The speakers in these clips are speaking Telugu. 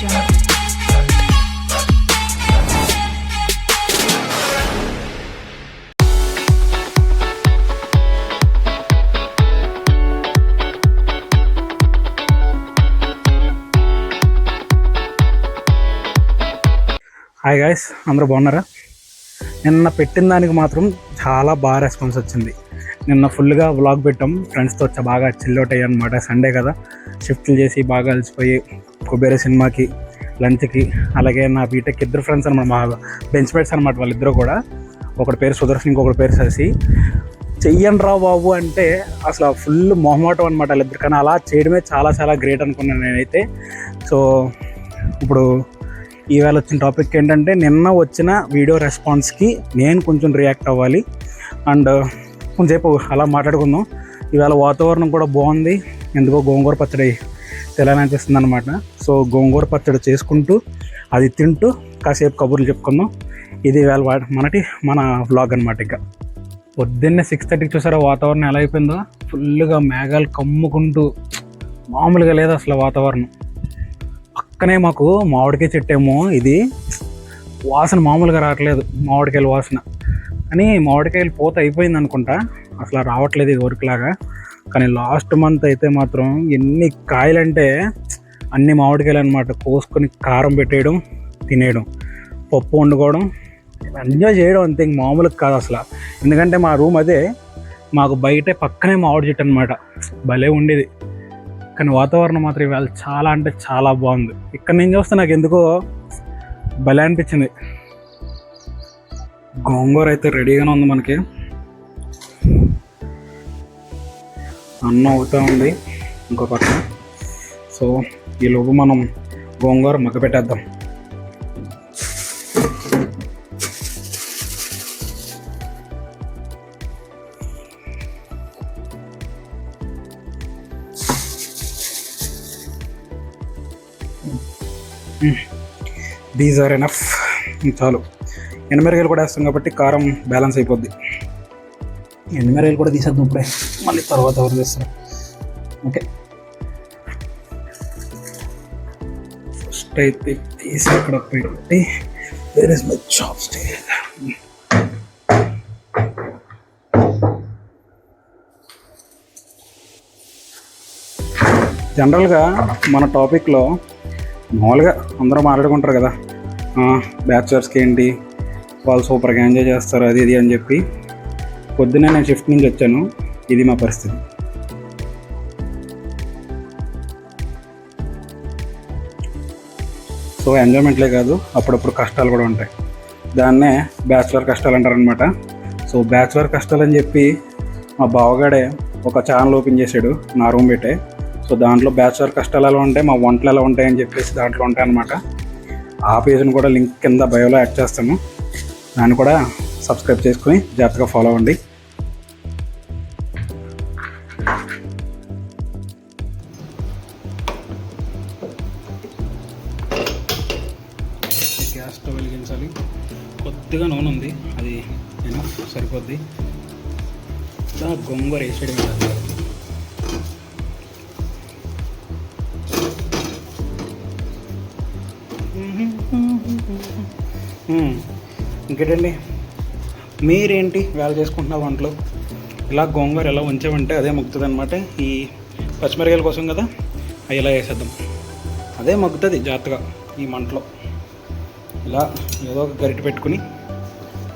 హాయ్ గాయ్స్, అందరూ బాగున్నారా? నిన్న పెట్టిన దానికి మాత్రం చాలా బాగా రెస్పాన్స్ వచ్చింది. నిన్న ఫుల్గా వ్లాగ్ పెట్టాం, ఫ్రెండ్స్తో వచ్చా బాగా చిల్అవుట్ అయ్యాయి అనమాట. సండే కదా, షిఫ్ట్లు చేసి బాగా కలిసిపోయి కుబేర సినిమాకి, లంచ్కి, అలాగే నా బీటెక్ ఇద్దరు ఫ్రెండ్స్ అనమాట, మా బెంచ్ మేట్స్ అనమాట. వాళ్ళిద్దరూ కూడా, ఒకటి పేరు సుదర్శన్, ఇంకొకటి పేరు శశి. చెయ్యండి రా బాబు అంటే అసలు ఫుల్ మొహమాటం అనమాట వాళ్ళిద్దరు, కానీ అలా చేయడమే చాలా చాలా గ్రేట్ అనుకున్నాను నేనైతే. సో ఇప్పుడు ఈవేళ వచ్చిన టాపిక్ ఏంటంటే, నిన్న వచ్చిన వీడియో రెస్పాన్స్కి నేను కొంచెం రియాక్ట్ అవ్వాలి అండ్ కొంచెంసేపు అలా మాట్లాడుకుందాం. ఈవేళ వాతావరణం కూడా బాగుంది, ఎందుకో గోంగూర పచ్చడి తినాలనిపిస్తుంది అనమాట. సో గోంగూర పచ్చడి చేసుకుంటూ అది తింటూ కాసేపు కబుర్లు చెప్పుకుందాం. ఇది ఈవేళ మన వ్లాగ్ అనమాట. ఇంకా పొద్దున్నే 6:30కి చూసారా వాతావరణం ఎలా అయిపోయిందో, ఫుల్గా మేఘాలు కమ్ముకుంటూ, మామూలుగా లేదు అసలు వాతావరణం. పక్కనే మాకు మామిడికాయ చెట్టు ఏమో, ఇది వాసన మామూలుగా రావట్లేదు, మామిడికాయల వాసన. కానీ మామిడికాయలు పూత అయిపోయింది అనుకుంటా, అసలు రావట్లేదు ఇది వరకులాగా. కానీ లాస్ట్ మంత్ అయితే మాత్రం ఎన్ని కాయలంటే అన్ని మామిడికాయలు అనమాట. కోసుకొని కారం పెట్టేయడం, తినేయడం, పప్పు వండుకోవడం, ఎంజాయ్ చేయడం, అంతే, మామూలుగా కాదు అసలు. ఎందుకంటే మా రూమ్ అదే, మాకు బయటే పక్కనే మామిడి చెట్టు అనమాట, భలే ఉండేది. కానీ వాతావరణం మాత్రం ఇవాళ చాలా అంటే చాలా బాగుంది. ఇక్కడ నేను చూస్తే నాకు ఎందుకో భలే అనిపించింది. గోంగూర అయితే రెడీగానే ఉంది మనకి, అన్నం అవుతూ ఉంది ఇంకో పక్కన. సో ఈలోపు మనం గోంగూర మగ్గ పెట్టేద్దాం. దీస్ ఆర్ ఎనఫ్, చాలు. ఎండుమిరగాయలు కూడా వేస్తాం కాబట్టి కారం బ్యాలెన్స్ అయిపోద్ది. ఎండుమిరగాయలు కూడా తీసేద్దాం ఇప్పుడే, మళ్ళీ తర్వాత ఎవరు చేస్తారు. ఓకే, ఫస్ట్ అయితే తీసి అక్కడ పెట్టి, వేర్ ఇస్ మై చాప్స్టిక్. జనరల్గా మన టాపిక్లో మామూలుగా అందరూ మాట్లాడుకుంటారు కదా, బ్యాచులర్స్కి ఏంటి, వాళ్ళు సూపర్గా ఎంజాయ్ చేస్తారు అది ఇది అని చెప్పి. పొద్దున్నే నేను షిఫ్ట్ నుంచి వచ్చాను, ఇది మా పరిస్థితి. సో ఎంజాయ్మెంట్లే కాదు, అప్పుడప్పుడు కష్టాలు కూడా ఉంటాయి. దాన్నే బ్యాచులర్ కష్టాలు అంటారనమాట. సో బ్యాచులర్ కష్టాలు అని చెప్పి మా బావగాడే ఒక ఛానల్ ఓపెన్ చేశాడు నా రూమ్ పెట్టే. సో దాంట్లో బ్యాచులర్ కష్టాలు ఎలా ఉంటాయి, మా వంటలు ఎలా ఉంటాయని చెప్పేసి దాంట్లో ఉంటాయి అన్నమాట. ఆ పేజ్ని కూడా లింక్ కింద బయోలో యాడ్ చేస్తాను, దాన్ని కూడా సబ్స్క్రైబ్ చేసుకుని జాగ్రత్తగా ఫాలో అవ్వండి. గ్యాస్ స్టవ్ వెలిగించాలి, కొద్దిగా నూనె ఉంది, అది ఎనఫ్ సరిపోద్ది. గోంగూర వేసేయడం కాదు, ఇంకేంటండి మీరేంటి వేళ చేసుకుంటున్న వంటలు? ఇలా గోంగూర ఎలా ఉంచామంటే అదే మగ్గుతుంది అనమాట. ఈ పచ్చిమిరకాయల కోసం కదా, అవి ఇలా వేసేద్దాం, అదే మగ్గుతుంది జాగ్రత్తగా ఈ మంటలో. ఇలా ఏదో ఒక గరిటె పెట్టుకుని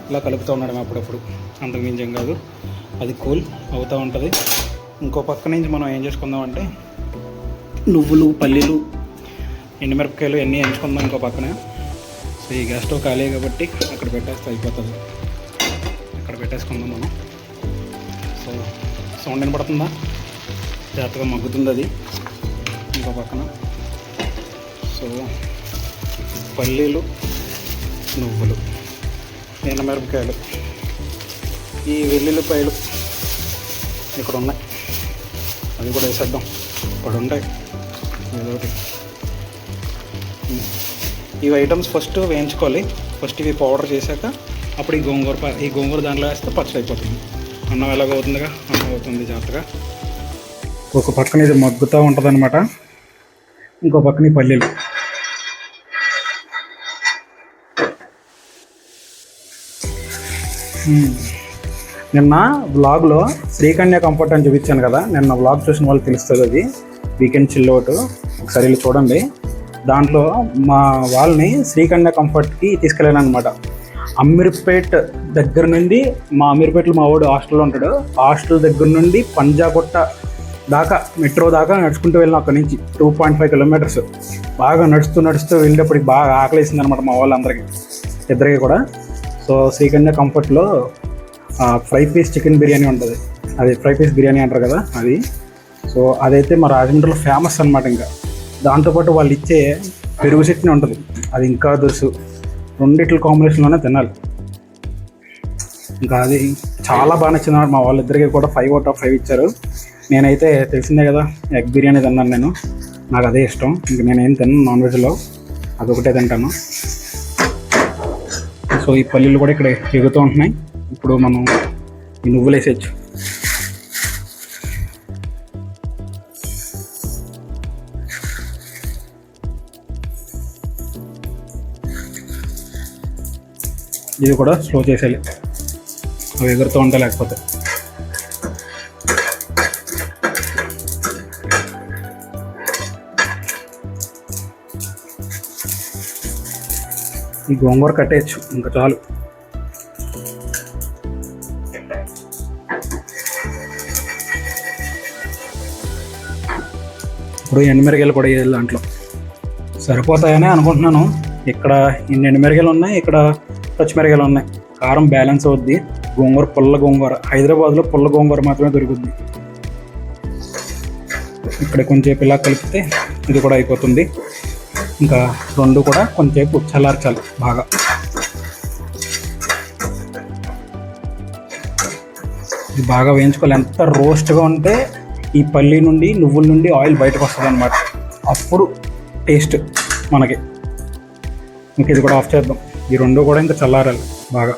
ఇలా కలుపుతూ ఉండడం అప్పుడప్పుడు, అంతకు మించేం కాదు. అది కూల్ అవుతూ ఉంటుంది. ఇంకో పక్క నుంచి మనం ఏం చేసుకుందామంటే, నువ్వులు, పల్లీలు, ఎండుమిరపకాయలు అన్నీ ఎంచుకుందాం ఇంకో పక్కన. సో ఈ గ్యాస్ స్టవ్ ఖాళీ కాబట్టి అక్కడ పెట్టేస్తే అయిపోతుంది, అక్కడ పెట్టేసుకుందాం మనం. సో సౌండ్ వినపడుతుందా? జాగ్రత్తగా మగ్గుతుంది అది ఇంకో పక్కన. సో పల్లీలు, నువ్వులు, ఎండుమిరపకాయలు, ఈ వెల్లుల్లిపాయలు ఇక్కడ ఉన్నాయి, అది కూడా వేసేద్దాం. ఇక్కడ ఉంటాయి ఏదో ఒకటి. ఈ ఐటమ్స్ ఫస్ట్ వేయించుకోవాలి, ఫస్ట్ ఇవి పౌడర్ చేశాక అప్పుడు ఈ గోంగూర దాంట్లో వేస్తే పచ్చడి అయిపోతుంది. అన్నం ఎలాగ అవుతుందిగా, అన్నం అవుతుంది జాగ్రత్తగా. ఒక పక్కన ఇది మగ్గుతూ ఉంటుంది అనమాట, ఇంకో పక్కన పల్లీలు. నిన్న వ్లాగ్లో శ్రీకన్య కంఫర్ట్ అని చూపించాను కదా, నిన్న వ్లాగ్ చూసిన వాళ్ళు తెలుస్తుంది, అది వీకెండ్ చిల్ అవుట్. ఒకసారి వెళ్ళి చూడండి. దాంట్లో మా వాళ్ళని శ్రీకన్య కంఫర్ట్కి తీసుకెళ్ళాను అనమాట. అమీర్పేట్ దగ్గర నుండి, మా అమీర్పేట్లో మా వాడు హాస్టల్లో ఉంటాడు, హాస్టల్ దగ్గర నుండి పంజాగుట్ట దాకా మెట్రో దాకా నడుచుకుంటూ వెళ్ళిన. అక్కడి నుంచి 2.5 కిలోమీటర్స్ బాగా నడుస్తూ వెళ్ళేప్పటికి బాగా ఆకలేసింది అనమాట మా వాళ్ళందరికీ, ఇద్దరికి కూడా. సో శ్రీకన్య కంఫర్ట్లో ఫ్రై పీస్ చికెన్ బిర్యానీ ఉంటుంది, అది ఫ్రై పీస్ బిర్యానీ అంటారు కదా అది. సో అదైతే మా రాజమండ్రిలో ఫేమస్ అనమాట. ఇంకా దాంతోపాటు వాళ్ళు ఇచ్చే పెరుగు చట్నీ ఉంటుంది, అది ఇంకా దురుసు. రెండిట్ల కాంబినేషన్లోనే తినాలి. ఇంకా అది చాలా బాగా నచ్చింది అన్నమాట. మా వాళ్ళిద్దరికీ కూడా 5 out of 5 ఇచ్చారు. నేనైతే తెలిసిందే కదా, ఎగ్ బిర్యానీ తిన్నాను నేను, నాకు అదే ఇష్టం. ఇంక నేనేం తిన్నాను నాన్ వెజ్లో, అదొకటే తింటాను. సో ఈ పల్లీలు కూడా ఇక్కడ ఎగుతూ ఉంటున్నాయి. ఇప్పుడు మనం ఈ నువ్వులు వేసేయచ్చు. ఇది కూడా స్లో చేసేయాలి, అవి ఎగురుతూ ఉంటాయి లేకపోతే. ఈ గోంగూర కట్టేయచ్చు, ఇంకా చాలు. ఇప్పుడు ఎండుమిరగాయలు కూడా వేయాలి దాంట్లో. సరిపోతాయని అనుకుంటున్నాను. ఇక్కడ ఇన్ని ఎండుమిరగాయలు ఉన్నాయి, ఇక్కడ పచ్చిమిరగాయలు ఉన్నాయి. కారం బ్యాలెన్స్ అవుద్ది. గోంగూర పుల్ల గోంగూర, హైదరాబాద్లో పుల్ల గోంగూర మాత్రమే దొరుకుద్ది. ఇక్కడ కొంచెంసేపు ఇలా కలిపితే ఇది కూడా అయిపోతుంది. ఇంకా రెండు కూడా కొంచెంసేపు చల్లార్చాలి బాగా. ఇది బాగా వేయించుకోవాలి. ఎంత రోస్ట్గా ఉంటే ఈ పల్లి నుండి, నువ్వుల నుండి ఆయిల్ బయటకు వస్తుంది అనమాట, అప్పుడు టేస్ట్ మనకి. ఇంక ఇది కూడా ఆఫ్ చేద్దాం. ఈ రెండు కూడా ఇంకా చల్లారాలి బాగా.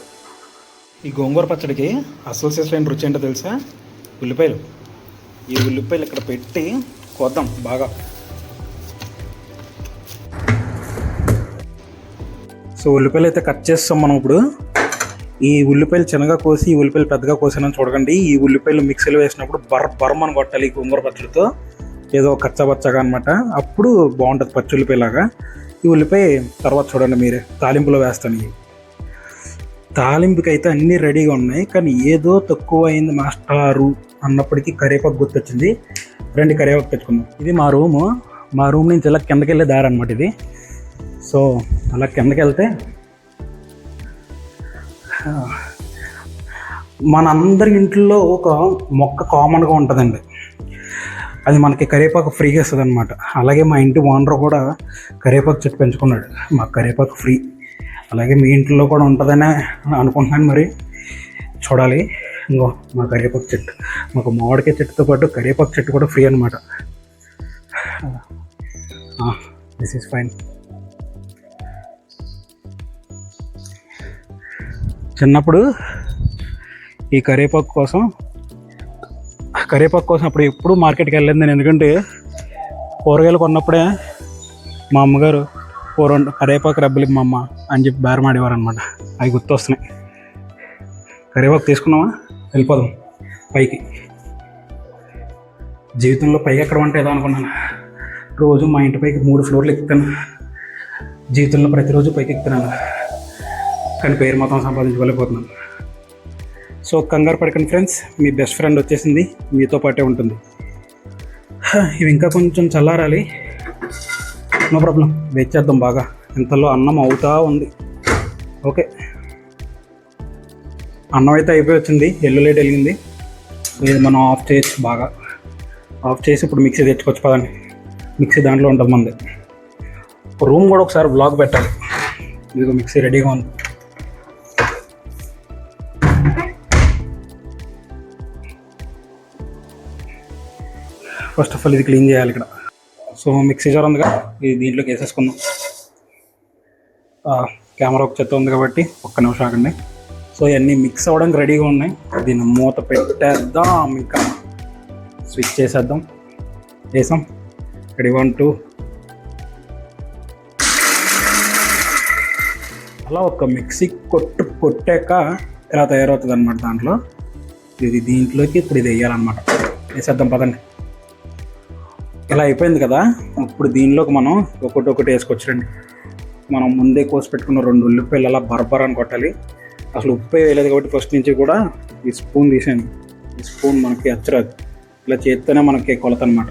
ఈ గోంగూర పచ్చడికి అసలు సిసలైన రుచి ఏంటో తెలుసా? ఉల్లిపాయలు. ఈ ఉల్లిపాయలు ఇక్కడ పెట్టి కోద్దాం బాగా. సో ఉల్లిపాయలు అయితే కట్ చేస్తాం మనం ఇప్పుడు. ఈ ఉల్లిపాయలు చిన్నగా కోసి, ఈ ఉల్లిపాయలు పెద్దగా కోసానని చూడకండి. ఈ ఉల్లిపాయలు మిక్సీలో వేసినప్పుడు బర్రమని కొట్టాలి ఈ గోంగూర పచ్చడితో, ఏదో కచ్చబచ్చగా అనమాట. అప్పుడు బాగుంటుంది పచ్చి ఉల్లిపాయలాగా. ఈ ఉల్లిపాయ తర్వాత చూడండి మీరే, తాలింపులో వేస్తాను. ఇవి తాలింపుకి అయితే అన్నీ రెడీగా ఉన్నాయి, కానీ ఏదో తక్కువ అయింది మాస్టారు అన్నప్పటికీ కరివేపాకు గుర్తొచ్చింది. రెండు కరివేపాకు తెచ్చుకుందాం. ఇది మా రూము. మా రూమ్ నుంచి ఇలా కిందకి వెళ్ళే దారి అనమాట ఇది. సో అలా కిందకి వెళ్తే మనందరి ఇంట్లో ఒక మొక్క కామన్గా ఉంటుందండి, అది మనకి కరివేపాకు ఫ్రీగా ఇస్తుంది అనమాట. అలాగే మా ఇంటి ఓనర్ కూడా కరివేపాకు చెట్టు పెంచుకున్నాడు, మాకు కరివేపాకు ఫ్రీ. అలాగే మీ ఇంట్లో కూడా ఉంటుందనే అనుకుంటున్నాను, మరి చూడాలి. ఇంకో మా కరివేపాకు చెట్టు, మాకు మామిడికాయ చెట్టుతో పాటు కరివేపాకు చెట్టు కూడా ఫ్రీ అనమాట. This is fine. చిన్నప్పుడు ఈ కరివేపాకు కోసం అప్పుడు ఎప్పుడు మార్కెట్కి వెళ్ళలేదు నేను. ఎందుకంటే కూరగాయలు కొన్నప్పుడే మా అమ్మగారు రెండు కరివేపాకు రబ్బలి మా అమ్మ అని చెప్పి బేరం ఆడేవారు అనమాట. అవి గుర్తొస్తున్నాయి. కరివేపాకు తీసుకున్నామా, వెళ్ళిపోదాం పైకి. జీవితంలో పైకి ఎక్కడ ఉంటే ఏదో అనుకున్నాను. రోజు మా ఇంటి పైకి 3 ఫ్లోర్లు ఎక్కుతాను. జీవితంలో ప్రతిరోజు పైకి ఎక్కుతున్నాను, కానీ పేరు మొత్తం సంపాదించుకోలేకపోతున్నాను. సో కంగారు పడకండి ఫ్రెండ్స్, మీ బెస్ట్ ఫ్రెండ్ వచ్చేసింది, మీతో పాటే ఉంటుంది. ఇవి ఇంకా కొంచెం చల్లారాలి, నో ప్రాబ్లం, వెయిట్ చేద్దాం బాగా. ఇంతలో అన్నం అవుతా ఉంది. ఓకే, అన్నం అయితే అయిపోయి వచ్చింది, లైట్ వెలిగింది. ఇది మనం ఆఫ్ చేయొచ్చు బాగా. ఆఫ్ చేసి ఇప్పుడు మిక్సీ తెచ్చుకోవచ్చు పదండి. మిక్సీ దాంట్లో ఉంటుంది మంది. రూమ్ కూడా ఒకసారి బ్లాగ్ పెట్టాలి. ఇదిగో మిక్సీ రెడీగా ఉంది. ఫస్ట్ ఆఫ్ ఆల్ ఇది క్లీన్ చేయాలి ఇక్కడ. సో మిక్సీ జార్ ఉందిగా, ఇది దీంట్లోకి వేసేసుకుందాం. కెమెరా ఒక చెత్త ఉంది కాబట్టి ఒక్క నిమిషం ఆగండి. సో ఇవన్నీ మిక్స్ అవ్వడానికి రెడీగా ఉన్నాయి. దీన్ని మూత పెట్టేద్దాం, ఇంకా స్విచ్ చేసేద్దాం. వేసాం, రెడీ 1 2. అలా ఒక మిక్సీ కొట్టాక ఇలా తయారవుతుంది అనమాట. దాంట్లో ఇది దీంట్లోకి ఇప్పుడు ఇది వేయాలన్నమాట. వేసేద్దాం పదండి. ఇలా అయిపోయింది కదా, ఇప్పుడు దీనిలోకి మనం ఒకటి వేసుకొచ్చండి. మనం ముందే కోసి పెట్టుకున్న 2 ఉల్లిపాయలు అలా బరబర్ అని కొట్టాలి. అసలు ఉప్పే వేయలేదు కాబట్టి ఫస్ట్ నుంచి కూడా ఈ స్పూన్ తీసాను. ఈ స్పూన్ మనకి అచ్చరాదు, ఇలా చేస్తేనే మనకి కొలత అనమాట.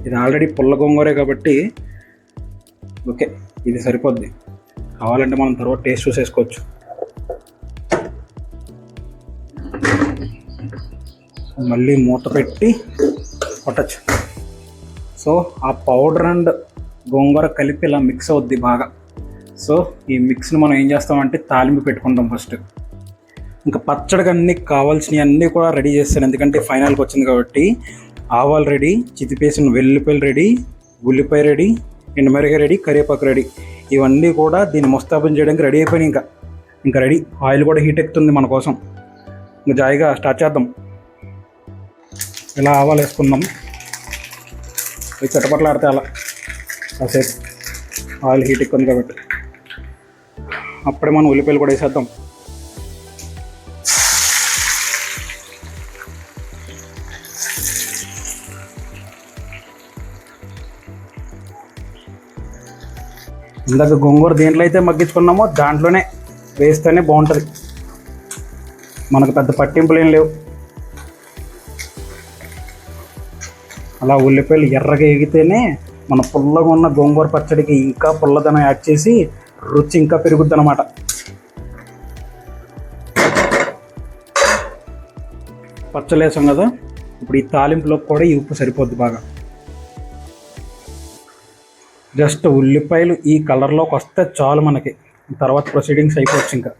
ఇది ఆల్రెడీ పుల్ల గోంగూరే కాబట్టి ఓకే, ఇది సరిపోద్ది. కావాలంటే మనం తర్వాత టేస్ట్ చూసేసుకోవచ్చు. మళ్ళీ మూత పెట్టి కొట్టచ్చు. సో ఆ పౌడర్ అండ్ గోంగూర కలిపి ఇలా మిక్స్ అవుద్ది బాగా. సో ఈ మిక్స్ని మనం ఏం చేస్తామంటే తాలింపు పెట్టుకుంటాం ఫస్ట్. ఇంకా పచ్చడికి అన్నీ కావాల్సినవి అన్నీ కూడా రెడీ చేస్తాను, ఎందుకంటే ఫైనల్కి వచ్చింది కాబట్టి. ఆవాలు రెడీ, చితిపేసిన వెల్లుల్లిపాయలు రెడీ, ఉల్లిపాయ రెడీ, ఎండుమిరపకాయ రెడీ, కరివేపాకు రెడీ. ఇవన్నీ కూడా దీన్ని ముస్తాబం చేయడానికి రెడీ అయిపోయినాయి. ఇంకా రెడీ. ఆయిల్ కూడా హీట్ ఎక్కుతుంది మన కోసం. ఇంకా జాయిగా స్టార్ట్ చేద్దాం. ఇలా ఆవాలు వేసుకుందాం. అవి చటపట్లు ఆడితే అలా కాసేపు ఆయిల్ హీట్ ఎక్కుంది కాబట్టి. అప్పుడే మనం ఉల్లిపాయలు కూడా వేసేద్దాం. ఇందాక గోంగూర దేంట్లో అయితే మగ్గించుకున్నామో దాంట్లోనే వేస్తేనే బాగుంటుంది. మనకు పెద్ద పట్టింపులు ఏం లేవు. అలా ఉల్లిపాయలు ఎర్రగా ఎగితేనే మన పుల్లగా ఉన్న గోంగూర పచ్చడికి ఇంకా పుల్లదనం యాడ్ చేసి రుచి ఇంకా పెరుగుద్ది అన్నమాట. పచ్చళ్ళు వేసాం కదా, ఇప్పుడు ఈ తాలింపులోకి కూడా ఈ ఉప్పు సరిపోద్ది బాగా. జస్ట్ ఉల్లిపాయలు ఈ కలర్లోకి వస్తే చాలు మనకి. తర్వాత ప్రొసీడింగ్స్ అయిపోవచ్చు. ఇంకా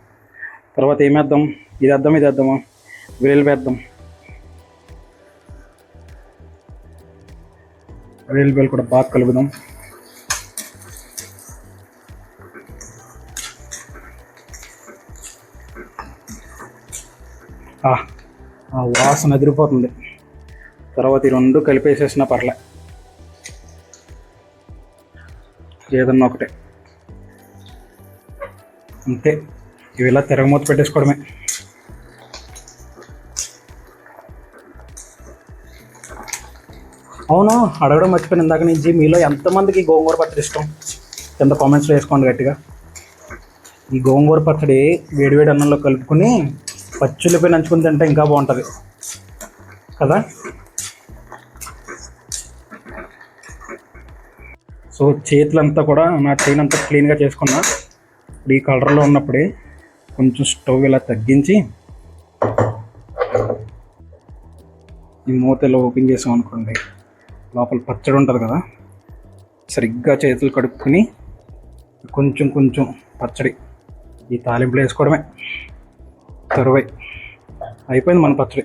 తర్వాత ఏమేద్దాం, ఇది వేద్దామా, వెల్లుల్లి వేద్దాం. వెల్లుల్లిపాయలు కూడా బాగా కలుపుదాం. ఆ వాసన ఎదిరిపోతుంది. తర్వాత ఈ 2 కలిపేసేసినా పర్లే, ఏదన్నా ఒకటే అంతే. ఇవి ఇలా తిరగమూత పెట్టేసుకోవడమే. అవును, అడగడం మర్చిపోయిన ఇందాక నుంచి, మీలో ఎంతమందికి గోంగూర పచ్చడి ఇష్టం కింద కామెంట్స్లో వేసుకోండి గట్టిగా. ఈ గోంగూర పచ్చడి వేడివేడి అన్నంలో కలుపుకొని పచ్చుల్లిపోయి నంచుకుని తింటే ఇంకా బాగుంటుంది కదా. సో చేతులంతా కూడా నా చేయి అంతా క్లీన్గా చేసుకున్నా. ఇప్పుడు ఈ కలర్లో ఉన్నప్పుడే కొంచెం స్టవ్ ఇలా తగ్గించి ఈ మూతలో ఓపెన్ చేసాం అనుకోండి, లోపల పచ్చడి ఉంటుంది కదా, సరిగ్గా చేతులు కడుక్కుని కొంచెం పచ్చడి ఈ తాలింపులో వేసుకోవడమే. తరువై అయిపోయింది మన పచ్చడి.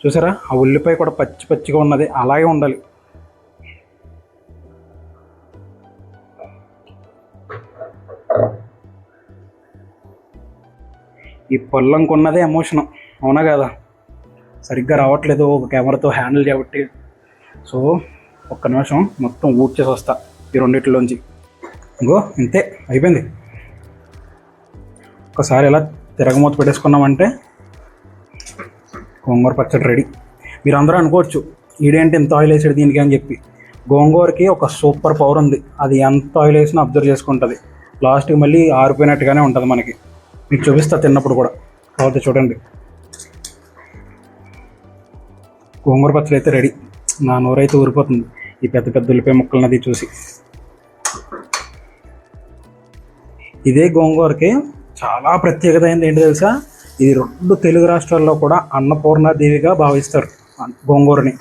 చూసారా, ఆ ఉల్లిపాయ కూడా పచ్చిగా ఉన్నది, అలాగే ఉండాలి. ఈ పొల్లంకున్నదే ఎమోషను, అవునా కదా. సరిగ్గా రావట్లేదు ఒక కెమెరాతో హ్యాండిల్ చేయబట్టి. సో ఒక్క నిమిషం మొత్తం ఊడ్చేసి వస్తా ఈ రెండిట్లోంచి. ఇంకో ఇంతే అయిపోయింది. ఒకసారి ఇలా తిరగమూత పెట్టేసుకున్నామంటే గోంగూర పచ్చడి రెడీ. మీరు అందరూ అనుకోవచ్చు, ఈడేంటి ఎంత ఆయిల్ వేసాడు దీనికి అని చెప్పి. గోంగూరకి ఒక సూపర్ పవర్ ఉంది. అది ఎంత ఆయిల్ వేసినా అబ్జర్వ్ చేసుకుంటుంది. లాస్ట్కి మళ్ళీ ఆరిపోయినట్టుగానే ఉంటుంది మనకి. మీకు చూపిస్తా తిన్నప్పుడు కూడా, కాకపోతే చూడండి. గోంగూర పచ్చడి అయితే రెడీ. నా నోరైతే ఊరిపోతుంది ఈ పెద్ద ఉల్లిపాయ ముక్కలన్నది చూసి. ఇదే గోంగూరకి చాలా ప్రత్యేకత అయింది ఏంటి తెలుసా, ఇది 2 తెలుగు రాష్ట్రాల్లో కూడా అన్నపూర్ణాదేవిగా భావిస్తారు గోంగూరని.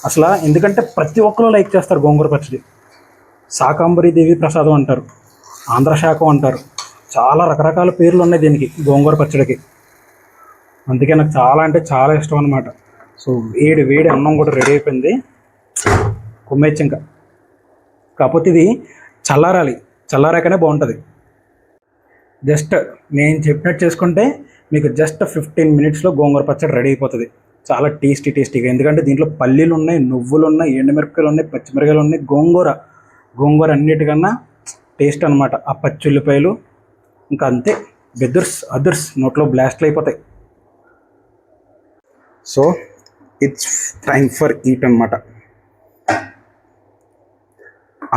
అసలు ఎందుకంటే ప్రతి ఒక్కరు లైక్ చేస్తారు గోంగూర పచ్చడి. శాకాంబరి దేవి ప్రసాదం అంటారు, ఆంధ్ర శాఖం అంటారు, చాలా రకరకాల పేర్లు ఉన్నాయి దీనికి, గోంగూర పచ్చడికి. అందుకే నాకు చాలా అంటే చాలా ఇష్టం అనమాట. సో వేడి అన్నం కూడా రెడీ అయిపోయింది, కుమ్మేచ్చు ఇంకా. కాకపోతే ఇది చల్లారాలి, చల్లారాకనే బాగుంటుంది. జస్ట్ నేను చెప్పినట్టు చేసుకుంటే మీకు జస్ట్ 15 మినిట్స్లో గోంగూర పచ్చడి రెడీ అయిపోతుంది. చాలా టేస్టీగా, ఎందుకంటే దీంట్లో పల్లీలు ఉన్నాయి, నువ్వులు ఉన్నాయి, ఎండుమిరపకాయలు ఉన్నాయి, పచ్చిమిరపకాయలు ఉన్నాయి. గోంగూర అన్నిటికన్నా టేస్ట్ అనమాట. ఆ పచ్చి ఉల్లిపాయలు ఇంకా అంతే, అదర్స్ నోట్లో బ్లాస్ట్లు అయిపోతాయి. So it's time for eat అనమాట.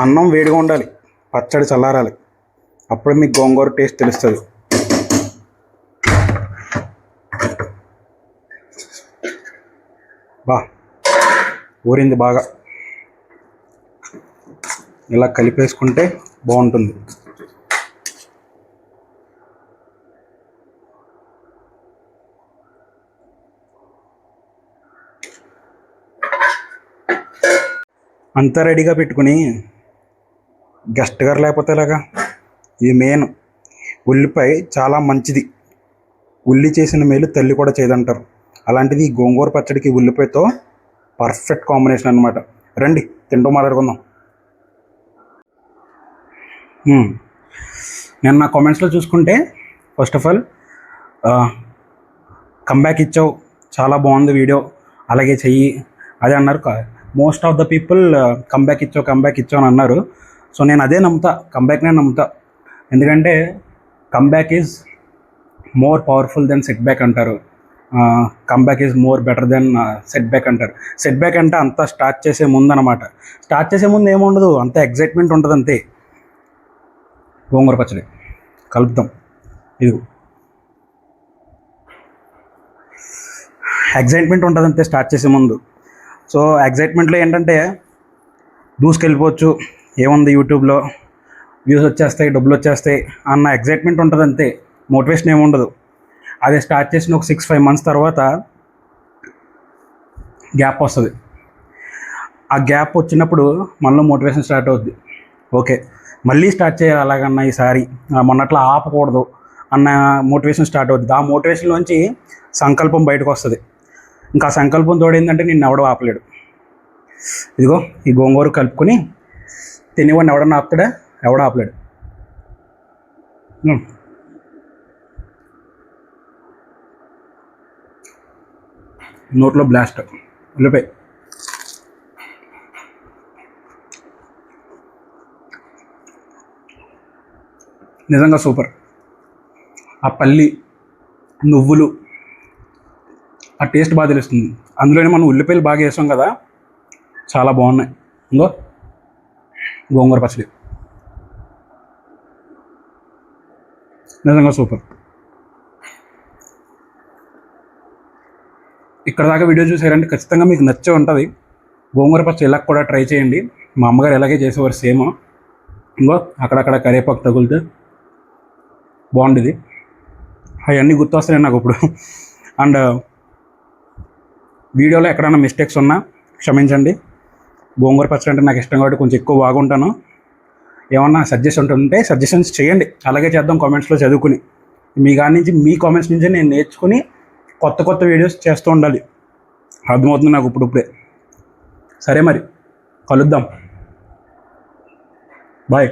అన్నం వేడిగా ఉండాలి, పచ్చడి చల్లారాలి, అప్పుడే మీకు గోంగూర టేస్ట్ తెలుస్తుంది. బా ఊరింది బాగా, ఇలా కలిపేసుకుంటే బాగుంటుంది. అంతా రెడీగా పెట్టుకుని గెస్ట్ గారు లేకపోతే ఇలాగా. ఇది మెయిన్. ఉల్లిపాయ చాలా మంచిది, ఉల్లి చేసిన మేలు తల్లి కూడా చేయదంటారు. అలాంటిది ఈ గోంగూర పచ్చడికి ఉల్లిపాయతో పర్ఫెక్ట్ కాంబినేషన్ అనమాట. రండి తింటూ మాట్లాడుకుందాం. నేను నా కామెంట్స్లో చూసుకుంటే ఫస్ట్ ఆఫ్ ఆల్ కంబ్యాక్ ఇచ్చావు, చాలా బాగుంది వీడియో, అలాగే చెయ్యి అదే అన్నారు. Most of the people comeback ఇచ్చావు అని అన్నారు. సో నేను అదే నమ్ముతా, కంబ్యాక్నే నమ్ముతా. ఎందుకంటే comeback is more powerful then setback అంటారు. Comeback is more better then setback అంటారు. సెట్ బ్యాక్ అంటే అంతా స్టార్ట్ చేసే ముందు అనమాట. స్టార్ట్ చేసే ముందు ఏముండదు, అంత ఎగ్జైట్మెంట్ ఉంటుంది అంతే. గోంగూర పచ్చడి కలుపుతాం. ఇది ఎగ్జైట్మెంట్ ఉంటుంది అంతే స్టార్ట్ చేసే ముందు. సో ఎగ్జైట్మెంట్లో ఏంటంటే దూసుకెళ్ళిపోవచ్చు, ఏముంది యూట్యూబ్లో వ్యూస్ వచ్చేస్తాయి, డబ్బులు వచ్చేస్తాయి అన్న ఎగ్జైట్మెంట్ ఉంటుంది అంతే, మోటివేషన్ ఏముండదు. అదే స్టార్ట్ చేసిన ఒక 6-5 months తర్వాత గ్యాప్ వస్తుంది. ఆ గ్యాప్ వచ్చినప్పుడు మనలో మోటివేషన్ స్టార్ట్ అవుద్ది. ఓకే మళ్ళీ స్టార్ట్ చేయాలి అలాగన్నా ఈసారి, మొన్నట్లా ఆపకూడదు అన్న మోటివేషన్ స్టార్ట్ అవుద్ది. ఆ మోటివేషన్లోంచి సంకల్పం బయటకు వస్తుంది. ఇంకా సంకల్పం తోడేందంటే నిన్ను ఎవడో ఆపలేడు. ఇదిగో ఈ గోంగూర కలుపుకొని తినేవాడిని ఎవడన్నా ఆపుతాడా? ఎవడో ఆపలేడు. నోట్లో బ్లాస్ట్ ఉల్లిపాయ. నిజంగా సూపర్. ఆ పల్లి నువ్వులు ఆ టేస్ట్ బాగా తెలుస్తుంది. అందులోనే మనం ఉల్లిపాయలు బాగా వేసాం కదా, చాలా బాగున్నాయి. ఇంకో గోంగూర పచ్చడి నిజంగా సూపర్. ఇక్కడ దాకా వీడియో చూసారంటే ఖచ్చితంగా మీకు నచ్చే ఉంటుంది. గోంగూర పచ్చడి ఇలా కూడా ట్రై చేయండి. మా అమ్మగారు ఎలాగే చేసేవారు సేమ్. ఇంకో అక్కడక్కడ కరివేపాకు తగులుతూ బాగుండేది. అవన్నీ గుర్తొస్తున్నాయి నాకు ఇప్పుడు. అండ్ వీడియోలో ఎక్కడైనా మిస్టేక్స్ ఉన్నా క్షమించండి. గోంగూర పచ్చడి అంటే నాకు ఇష్టం కాబట్టి కొంచెం ఎక్కువ బాగుంటాను. ఏమన్నా సజెషన్ ఉంటే సజెషన్స్ చేయండి, అలాగే చేద్దాం కామెంట్స్లో చదువుకుని. మీ కాడి నుంచి, మీ కామెంట్స్ నుంచి నేను నేర్చుకుని కొత్త వీడియోస్ చేస్తూ ఉండాలి. అర్థమవుతుంది నాకు ఇప్పుడే. సరే మరి కలుద్దాం. బాయ్.